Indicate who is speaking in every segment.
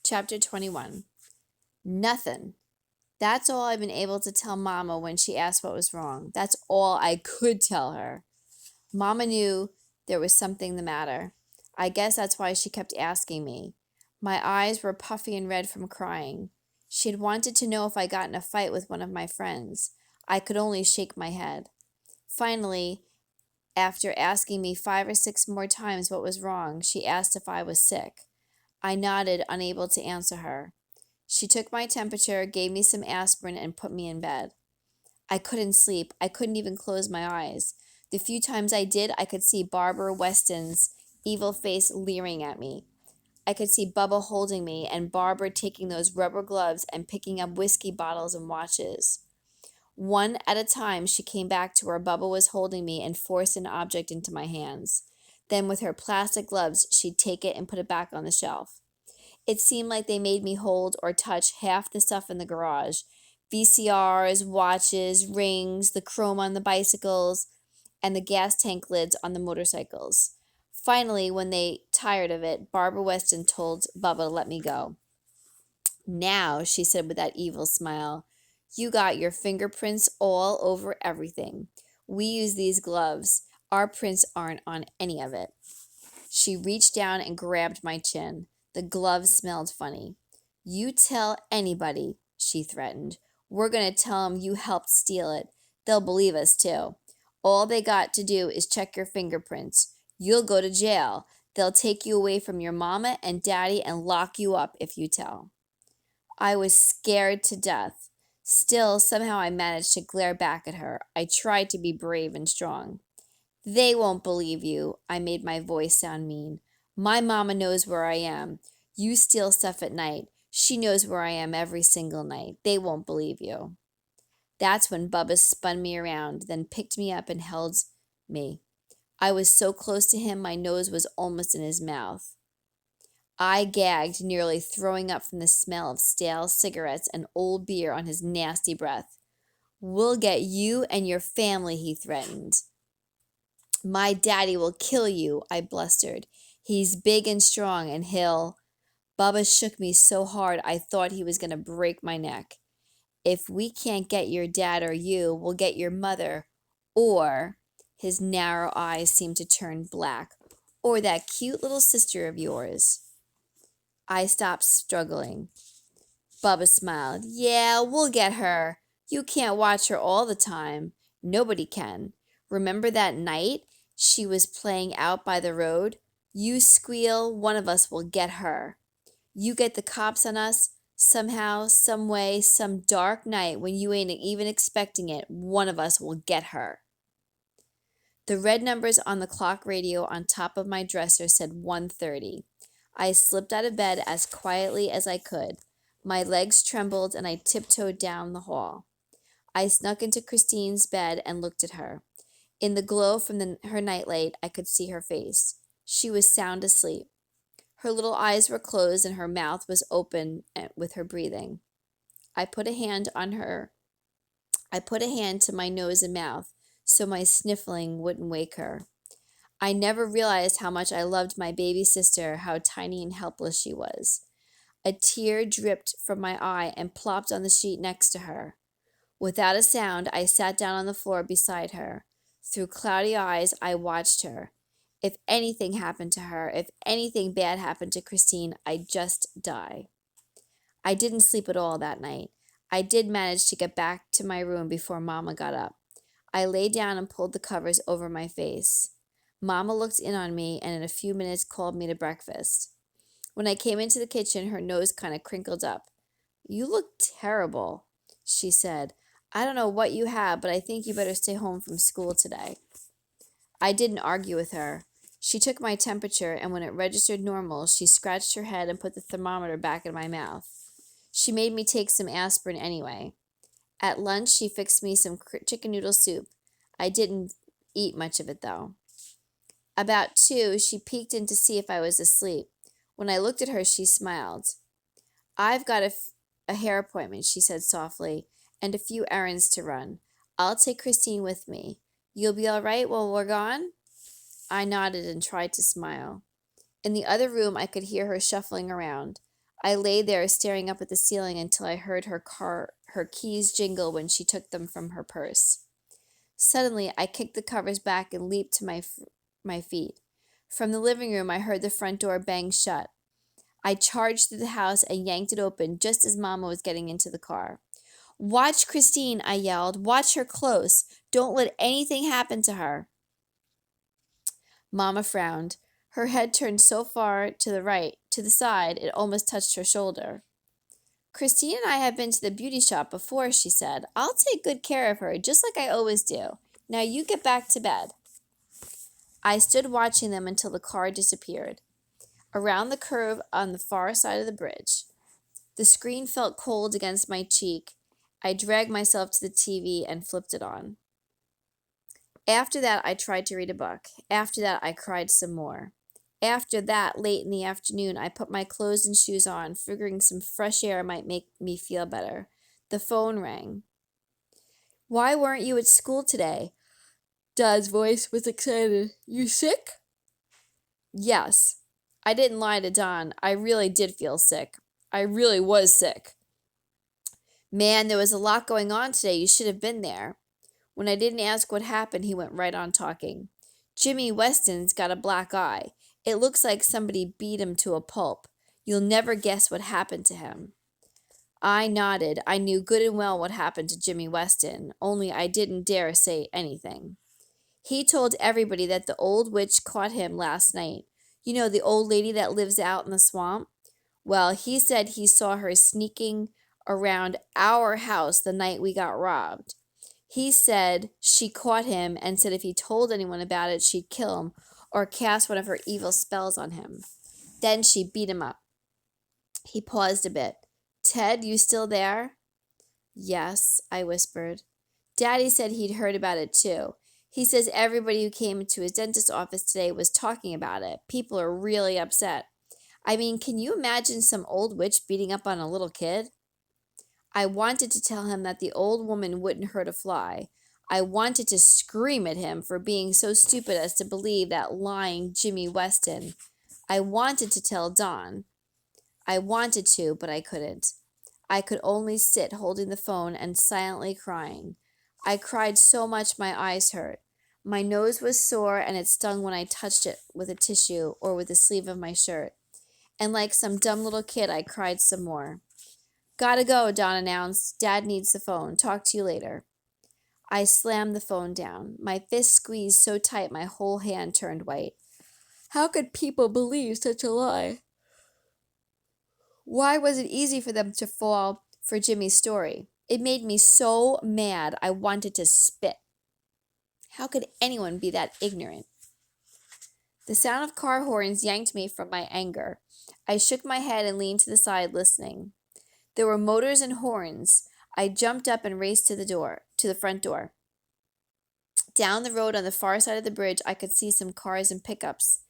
Speaker 1: Chapter 21. Nothing. That's all I've been able to tell Mama when she asked what was wrong. That's all I could tell her. Mama knew there was something the matter. I guess that's why she kept asking me. My eyes were puffy and red from crying. She had wanted to know if I got in a fight with one of my friends. I could only shake my head. Finally, after asking me 5 or 6 more times what was wrong, she asked if I was sick. I nodded, unable to answer her. She took my temperature, gave me some aspirin, and put me in bed. I couldn't sleep. I couldn't even close my eyes. The few times I did, I could see Barbara Weston's evil face leering at me. I could see Bubba holding me and Barbara taking those rubber gloves and picking up whiskey bottles and watches. One at a time, she came back to where Bubba was holding me and forced an object into my hands. Then with her plastic gloves, she'd take it and put it back on the shelf. It seemed like they made me hold or touch half the stuff in the garage. VCRs, watches, rings, the chrome on the bicycles, and the gas tank lids on the motorcycles. Finally, when they tired of it, Barbara Weston told Bubba to let me go. Now, she said with that evil smile, you got your fingerprints all over everything. We use these gloves. Our prints aren't on any of it. She reached down and grabbed my chin. The gloves smelled funny. You tell anybody, she threatened. We're going to tell them you helped steal it. They'll believe us too. All they got to do is check your fingerprints. You'll go to jail. They'll take you away from your mama and daddy and lock you up if you tell. I was scared to death. Still, somehow I managed to glare back at her. I tried to be brave and strong. They won't believe you. I made my voice sound mean. My mama knows where I am. You steal stuff at night. She knows where I am every single night. They won't believe you. That's when Bubba spun me around, then picked me up and held me. I was so close to him, my nose was almost in his mouth. I gagged, nearly throwing up from the smell of stale cigarettes and old beer on his nasty breath. We'll get you and your family, he threatened. My daddy will kill you, I blustered. He's big and strong, and he'll... Bubba shook me so hard I thought he was going to break my neck. If we can't get your dad or you, we'll get your mother, or... His narrow eyes seemed to turn black. Or that cute little sister of yours. I stopped struggling. Bubba smiled. Yeah, we'll get her. You can't watch her all the time. Nobody can. Remember that night she was playing out by the road? You squeal, one of us will get her. You get the cops on us, somehow, some way, some dark night when you ain't even expecting it, one of us will get her. The red numbers on the clock radio on top of my dresser said 1:30. I slipped out of bed as quietly as I could. My legs trembled and I tiptoed down the hall. I snuck into Christine's bed and looked at her. In the glow from her nightlight, I could see her face. She was sound asleep. Her little eyes were closed and her mouth was open with her breathing. I put a hand to my nose and mouth so my sniffling wouldn't wake her. I never realized how much I loved my baby sister, how tiny and helpless she was. A tear dripped from my eye and plopped on the sheet next to her. Without a sound, I sat down on the floor beside her. Through cloudy eyes, I watched her. If anything happened to her, if anything bad happened to Christine, I'd just die. I didn't sleep at all that night. I did manage to get back to my room before Mama got up. I lay down and pulled the covers over my face. Mama looked in on me and in a few minutes called me to breakfast. When I came into the kitchen, her nose kind of crinkled up. You look terrible, she said. I don't know what you have, but I think you better stay home from school today. I didn't argue with her. She took my temperature, and when it registered normal, she scratched her head and put the thermometer back in my mouth. She made me take some aspirin anyway. At lunch, she fixed me some chicken noodle soup. I didn't eat much of it, though. About 2, she peeked in to see if I was asleep. When I looked at her, she smiled. I've got a hair appointment, she said softly, and a few errands to run. I'll take Christine with me. You'll be all right while we're gone? I nodded and tried to smile. In the other room, I could hear her shuffling around. I lay there staring up at the ceiling until I heard her keys jingle when she took them from her purse. Suddenly, I kicked the covers back and leaped to my feet. From the living room, I heard the front door bang shut. I charged through the house and yanked it open just as Mama was getting into the car. "Watch Christine," I yelled. "Watch her close. Don't let anything happen to her." Mama frowned. Her head turned so far to the side, it almost touched her shoulder. "Christine and I have been to the beauty shop before," she said. "I'll take good care of her, just like I always do. Now you get back to bed." I stood watching them until the car disappeared around the curve on the far side of the bridge. The screen felt cold against my cheek. I dragged myself to the TV and flipped it on. After that, I tried to read a book. After that, I cried some more. After that, late in the afternoon, I put my clothes and shoes on, figuring some fresh air might make me feel better. The phone rang. "Why weren't you at school today?" Dad's voice was excited. "You sick?" Yes. I didn't lie to Don. I really did feel sick. I really was sick. "Man, there was a lot going on today. You should have been there." When I didn't ask what happened, he went right on talking. "Jimmy Weston's got a black eye. It looks like somebody beat him to a pulp. You'll never guess what happened to him." I nodded. I knew good and well what happened to Jimmy Weston, only I didn't dare say anything. "He told everybody that the old witch caught him last night. You know, the old lady that lives out in the swamp? Well, he said he saw her sneaking around our house the night we got robbed. He said she caught him and said if he told anyone about it, she'd kill him or cast one of her evil spells on him. Then she beat him up." He paused a bit. "Ted, you still there?" "Yes," I whispered. "Daddy said he'd heard about it too. He says everybody who came to his dentist's office today was talking about it. People are really upset. I mean, can you imagine some old witch beating up on a little kid?" I wanted to tell him that the old woman wouldn't hurt a fly. I wanted to scream at him for being so stupid as to believe that lying Jimmy Weston. I wanted to tell Don. I wanted to, but I couldn't. I could only sit holding the phone and silently crying. I cried so much my eyes hurt. My nose was sore and it stung when I touched it with a tissue or with the sleeve of my shirt. And like some dumb little kid, I cried some more. "Gotta go," Don announced. "Dad needs the phone. Talk to you later." I slammed the phone down. My fist squeezed so tight my whole hand turned white. How could people believe such a lie? Why was it easy for them to fall for Jimmy's story? It made me so mad I wanted to spit. How could anyone be that ignorant? The sound of car horns yanked me from my anger. I shook my head and leaned to the side, listening. There were motors and horns. I jumped up and raced to the front door. Down the road on the far side of the bridge, I could see some cars and pickups.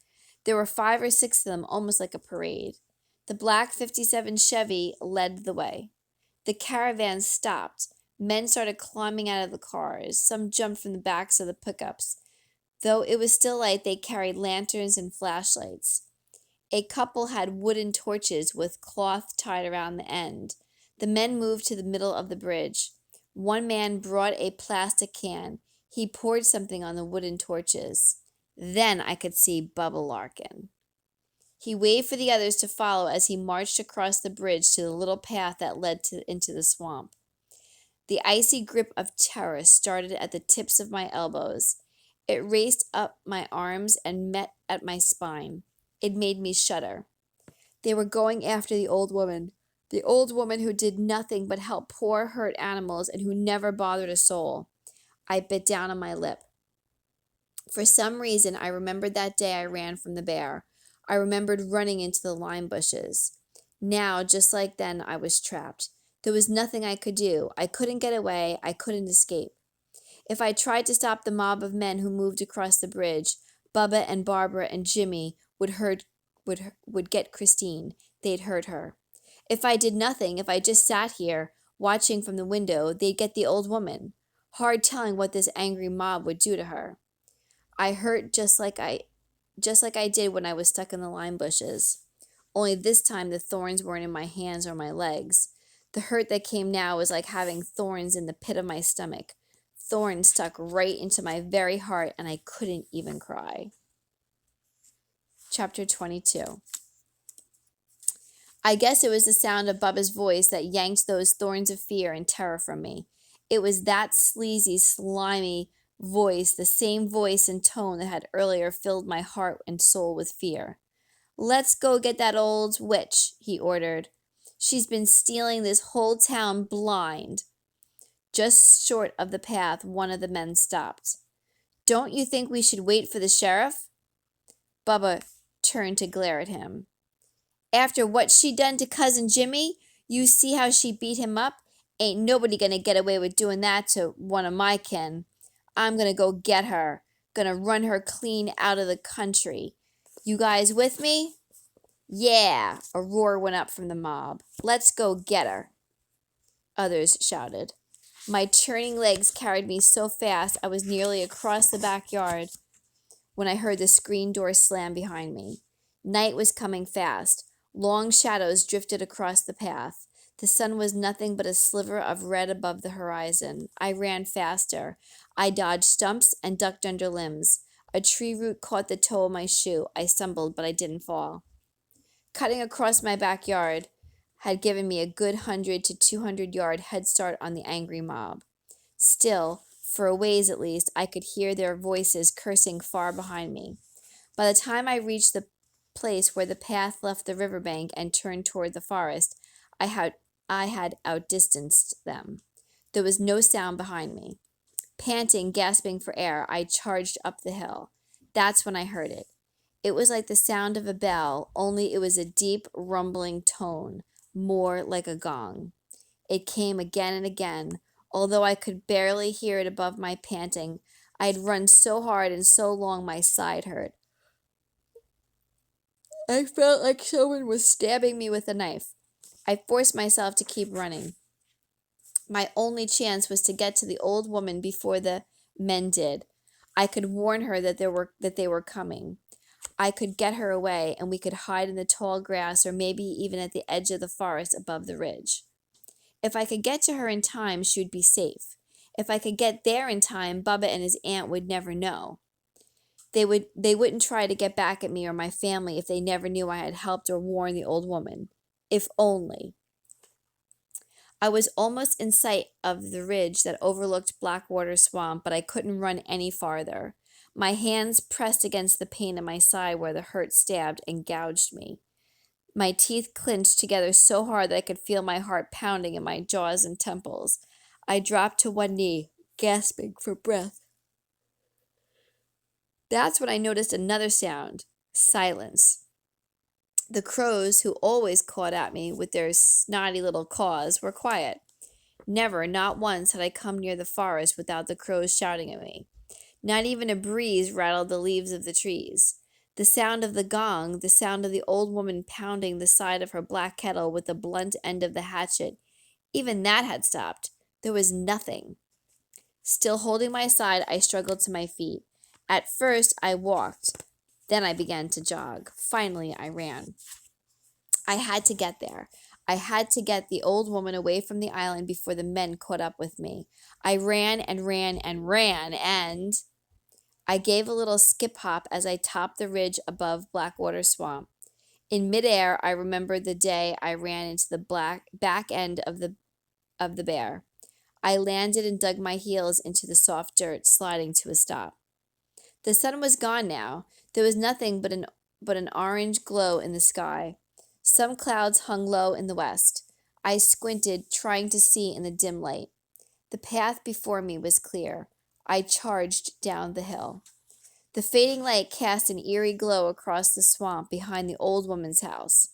Speaker 1: There were 5 or 6 of them, almost like a parade. The black '57 Chevy led the way. The caravan stopped. Men started climbing out of the cars. Some jumped from the backs of the pickups. Though it was still light, they carried lanterns and flashlights. A couple had wooden torches with cloth tied around the end. The men moved to the middle of the bridge. One man brought a plastic can. He poured something on the wooden torches. Then I could see Bubba Larkin. He waved for the others to follow as he marched across the bridge to the little path that led into the swamp. The icy grip of terror started at the tips of my elbows. It raced up my arms and met at my spine. It made me shudder. They were going after the old woman who did nothing but help poor hurt animals and who never bothered a soul. I bit down on my lip. For some reason, I remembered that day I ran from the bear. I remembered running into the lime bushes. Now, just like then, I was trapped. There was nothing I could do. I couldn't get away. I couldn't escape. If I tried to stop the mob of men who moved across the bridge, Bubba and Barbara and Jimmy would get Christine. They'd hurt her. If I did nothing, if I just sat here, watching from the window, they'd get the old woman. Hard telling what this angry mob would do to her. I hurt just like I did when I was stuck in the lime bushes. only this time the thorns weren't in my hands or my legs. The hurt that came now was like having thorns in the pit of my stomach. Thorns stuck right into my very heart, and I couldn't even cry. Chapter 22. I guess it was the sound of Bubba's voice that yanked those thorns of fear and terror from me. It was that sleazy, slimy voice, the same voice and tone that had earlier filled my heart and soul with fear. "Let's go get that old witch," he ordered. "She's been stealing this whole town blind." Just short of the path, one of the men stopped. "Don't you think we should wait for the sheriff?" Bubba turned to glare at him. "After what she done to Cousin Jimmy, you see how she beat him up? Ain't nobody gonna get away with doing that to one of my kin. I'm gonna go get her. Gonna run her clean out of the country. You guys with me?" "Yeah!" A roar went up from the mob. "Let's go get her," others shouted. My churning legs carried me so fast I was nearly across the backyard when I heard the screen door slam behind me. Night was coming fast. Long shadows drifted across the path. The sun was nothing but a sliver of red above the horizon. I ran faster. I dodged stumps and ducked under limbs. A tree root caught the toe of my shoe. I stumbled, but I didn't fall. Cutting across my backyard had given me a good 100 to 200-yard head start on the angry mob. Still, for a ways at least, I could hear their voices cursing far behind me. By the time I reached the place where the path left the riverbank and turned toward the forest, I had outdistanced them. There was no sound behind me. Panting, gasping for air, I charged up the hill. That's when I heard it. It was like the sound of a bell, only it was a deep, rumbling tone, more like a gong. It came again and again, although I could barely hear it above my panting. I had run so hard and so long my side hurt. I felt like someone was stabbing me with a knife. I forced myself to keep running. My only chance was to get to the old woman before the men did. I could warn her that they were coming. I could get her away, and we could hide in the tall grass or maybe even at the edge of the forest above the ridge. If I could get to her in time, she would be safe. If I could get there in time, Bubba and his aunt would never know. They wouldn't try to get back at me or my family if they never knew I had helped or warned the old woman. If only. I was almost in sight of the ridge that overlooked Blackwater Swamp, but I couldn't run any farther. My hands pressed against the pain in my side where the hurt stabbed and gouged me. My teeth clenched together so hard that I could feel my heart pounding in my jaws and temples. I dropped to one knee, gasping for breath. That's when I noticed another sound. Silence. The crows, who always cawed at me with their snotty little caws, were quiet. Never, not once, had I come near the forest without the crows shouting at me. Not even a breeze rattled the leaves of the trees. The sound of the gong, the sound of the old woman pounding the side of her black kettle with the blunt end of the hatchet, even that had stopped. There was nothing. Still holding my side, I struggled to my feet. At first, I walked. Then I began to jog. Finally, I ran. I had to get there. I had to get the old woman away from the island before the men caught up with me. I ran and ran and ran, and I gave a little skip hop as I topped the ridge above Blackwater Swamp. In midair, I remembered the day I ran into the back end of the bear. I landed and dug my heels into the soft dirt, sliding to a stop. The sun was gone now. There was nothing but an orange glow in the sky. Some clouds hung low in the west. I squinted, trying to see in the dim light. The path before me was clear. I charged down the hill. The fading light cast an eerie glow across the swamp behind the old woman's house.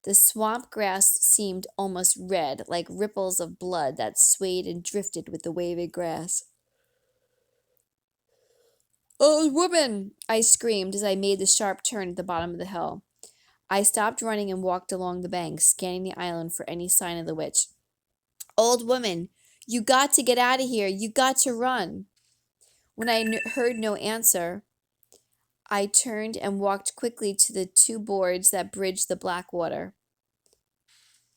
Speaker 1: The swamp grass seemed almost red, like ripples of blood that swayed and drifted with the waving grass. "Old woman!" I screamed as I made the sharp turn at the bottom of the hill. I stopped running and walked along the bank, scanning the island for any sign of the witch. "Old woman, you got to get out of here. You got to run." When I heard no answer, I turned and walked quickly to the two boards that bridged the Blackwater.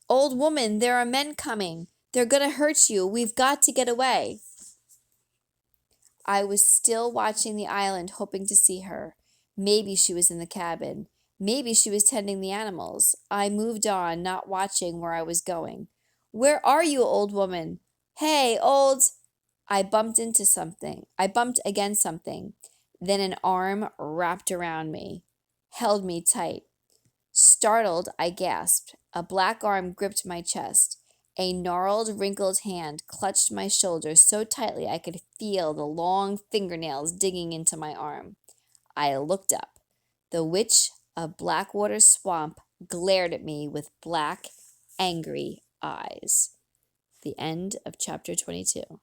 Speaker 1: Old woman, there are men coming. They're going to hurt you. We've got to get away. I was still watching the island, hoping to see her. Maybe she was in the cabin. Maybe she was tending the animals. I moved on, not watching where I was going. Where are you, old woman? Hey, old... I bumped against something. Then an arm wrapped around me, held me tight. Startled, I gasped. A black arm gripped my chest. A gnarled, wrinkled hand clutched my shoulder so tightly I could feel the long fingernails digging into my arm. I looked up. The witch of Blackwater Swamp glared at me with black, angry eyes. The end of chapter 22.